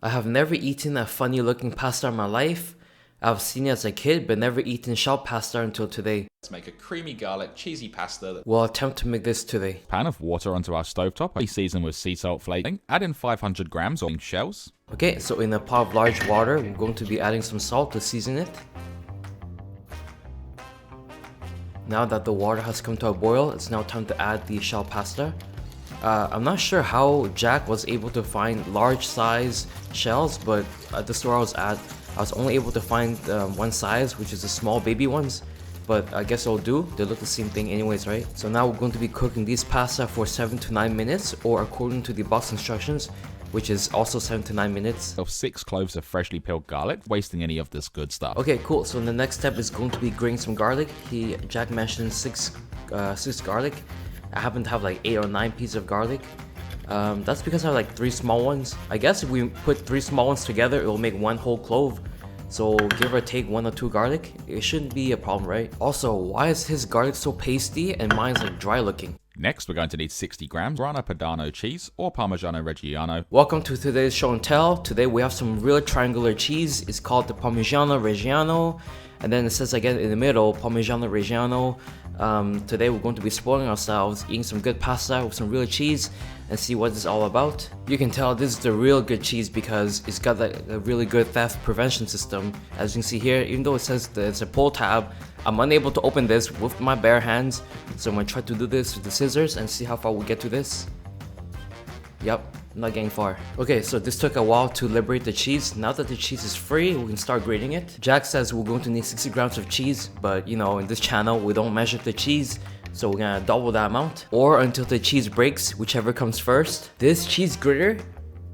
I have never eaten a funny looking pasta in my life. I've seen it as a kid, but never eaten shell pasta until today. Let's make a creamy garlic cheesy pasta. We'll attempt to make this today. Pan of water onto our stovetop. We season with sea salt flakes. Add in 500 grams of shells. Okay, so in a pot of large water, we're going to be adding some salt to season it. Now that the water has come to a boil, it's now time to add the shell pasta. I'm not sure how Jack was able to find large size shells, but at the store I was at, I was only able to find one size, which is the small baby ones. But I guess it'll do. They look the same thing anyways, right? So now we're going to be cooking these pasta for 7 to 9 minutes, or according to the box instructions, which is also 7 to 9 minutes. Of 6 cloves of freshly peeled garlic, wasting any of this good stuff. Okay, cool. So the next step is going to be grating some garlic. Jack mentioned six garlic. I happen to have like 8 or 9 pieces of garlic. That's because I have like 3 small ones. I guess if we put 3 small ones together, it will make 1 whole clove. So give or take 1 or 2 garlic, it shouldn't be a problem, right? Also, why is his garlic so pasty and mine's like dry looking? Next, we're going to need 60 grams Grana Padano cheese or Parmigiano Reggiano. Welcome to today's show and tell. Today we have some real triangular cheese. It's called the Parmigiano Reggiano. And then it says again in the middle, Parmigiano Reggiano. Today we're going to be spoiling ourselves, eating some good pasta with some real cheese and see what it's all about. You can tell this is the real good cheese because it's got a really good theft prevention system. As you can see here, even though it says that it's a pull tab, I'm unable to open this with my bare hands. So I'm gonna try to do this with the scissors and see how far we get to this. Yep, not getting far. Okay, so this took a while to liberate the cheese. Now that the cheese is free, we can start grating it. Jack says we're going to need 60 grams of cheese, but you know, in this channel, we don't measure the cheese. So we're gonna double that amount, or until the cheese breaks, whichever comes first. This cheese grater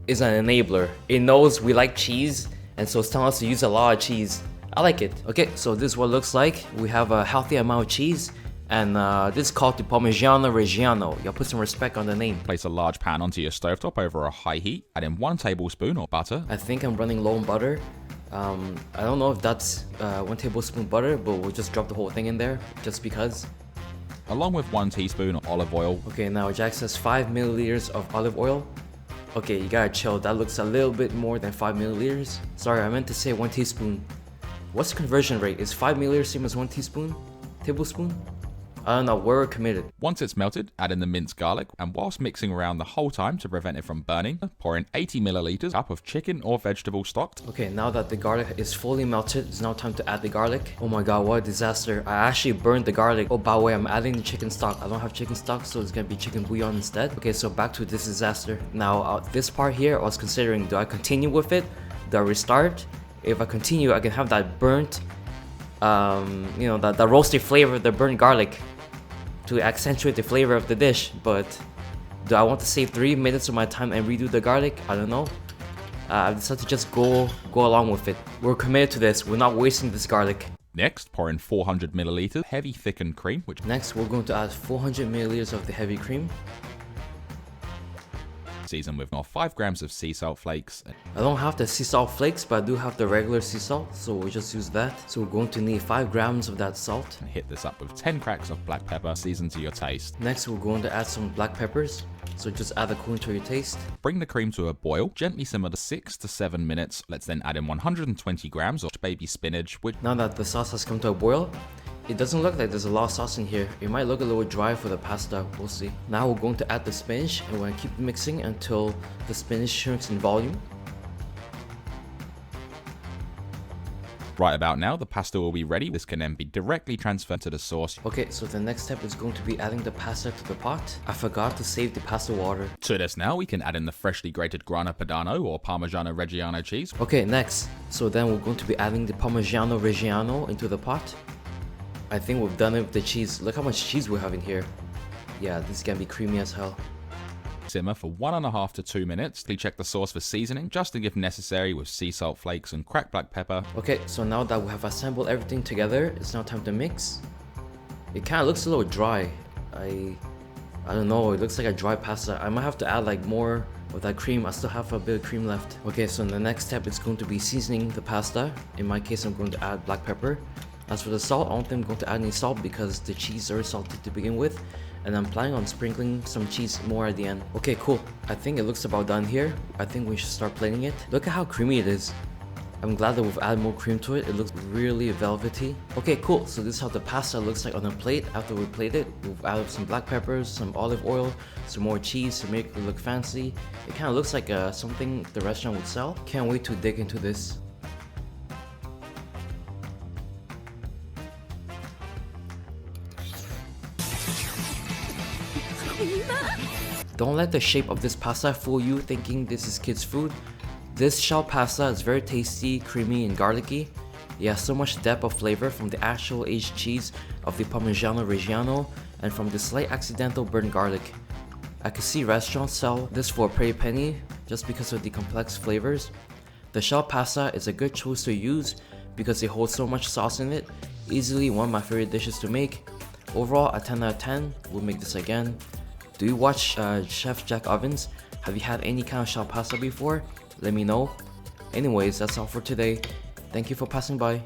is an enabler. It knows we like cheese, and so it's telling us to use a lot of cheese. I like it. Okay, so this is what it looks like. We have a healthy amount of cheese, and this is called the Parmigiano Reggiano. Y'all put some respect on the name. Place a large pan onto your stovetop over a high heat. Add in 1 tablespoon of butter. I think I'm running low on butter. I don't know if that's 1 tablespoon butter, but we'll just drop the whole thing in there, just because. Along with 1 teaspoon of olive oil. Okay, now Jack says 5 milliliters of olive oil. Okay, you gotta chill. That looks a little bit more than 5 milliliters. Sorry, I meant to say 1 teaspoon. What's the conversion rate? Is 5 milliliters same as 1 teaspoon? Tablespoon? I don't know, we're committed. Once it's melted, add in the minced garlic, and whilst mixing around the whole time to prevent it from burning, pour in 80 milliliters cup of chicken or vegetable stock. Okay, now that the garlic is fully melted, it's now time to add the garlic. Oh my god, what a disaster. I actually burned the garlic. Oh, by the way, I'm adding the chicken stock. I don't have chicken stock, so it's gonna be chicken bouillon instead. Okay, so back to this disaster. Now, this part here, I was considering, do I continue with it? Do I restart? If I continue, I can have that burnt, you know, that roasty flavor of the burnt garlic to accentuate the flavor of the dish. But do I want to save 3 minutes of my time and redo the garlic? I don't know. I decided to just go along with it. We're committed to this. We're not wasting this garlic. Next, pour in 400 milliliters heavy thickened cream, which Next, we're going to add 400 milliliters of the heavy cream. season with 5 grams of sea salt flakes. I don't have the sea salt flakes, but I do have the regular sea salt, so we'll just use that. So we're going to need 5 grams of that salt. And hit this up with 10 cracks of black pepper, seasoned to your taste. Next, we're going to add some black peppers, so just add according to your taste. Bring the cream to a boil, gently simmer to 6 to 7 minutes. Let's then add in 120 grams of baby spinach, which Now that the sauce has come to a boil, it doesn't look like there's a lot of sauce in here. It might look a little dry for the pasta, we'll see. Now we're going to add the spinach, and we're going to keep mixing until the spinach shrinks in volume. right about now, the pasta will be ready. This can then be directly transferred to the sauce. Okay, so the next step is going to be adding the pasta to the pot. I forgot to save the pasta water. To this now, we can add in the freshly grated Grana Padano or Parmigiano Reggiano cheese. Okay, next. So then we're going to be adding the Parmigiano Reggiano into the pot. I think we've done it with the cheese. Look how much cheese we have in here. Yeah, this is gonna be creamy as hell. Simmer for 1.5 to 2 minutes. Please check the sauce for seasoning, just if necessary, with sea salt flakes and cracked black pepper. Okay, so now that we have assembled everything together, it's now time to mix. It kind of looks a little dry. I don't know, it looks like a dry pasta. I might have to add like more of that cream. I still have a bit of cream left. Okay, so the next step is going to be seasoning the pasta. In my case, I'm going to add black pepper. As for the salt, I don't think I'm going to add any salt because the cheese is already salted to begin with, and I'm planning on sprinkling some cheese more at the end. Okay, cool. I think it looks about done here. I think we should start plating it. Look at how creamy it is. I'm glad that we've added more cream to it. It looks really velvety. Okay, cool. So this is how the pasta looks like on a plate after we plate it. We've added some black peppers, some olive oil, some more cheese to make it look fancy. It kind of looks like something the restaurant would sell. Can't wait to dig into this. Don't let the shape of this pasta fool you thinking this is kids' food. This shell pasta is very tasty, creamy, and garlicky. It has so much depth of flavor from the actual aged cheese of the Parmigiano Reggiano and from the slight accidental burnt garlic. I could see restaurants sell this for a pretty penny just because of the complex flavors. The shell pasta is a good choice to use because it holds so much sauce in it. Easily one of my favorite dishes to make. Overall, a 10 out of 10, we'll make this again. Do you watch Chef Jack Ovens? Have you had any kind of shell pasta before? Let me know. Anyways, that's all for today. Thank you for passing by.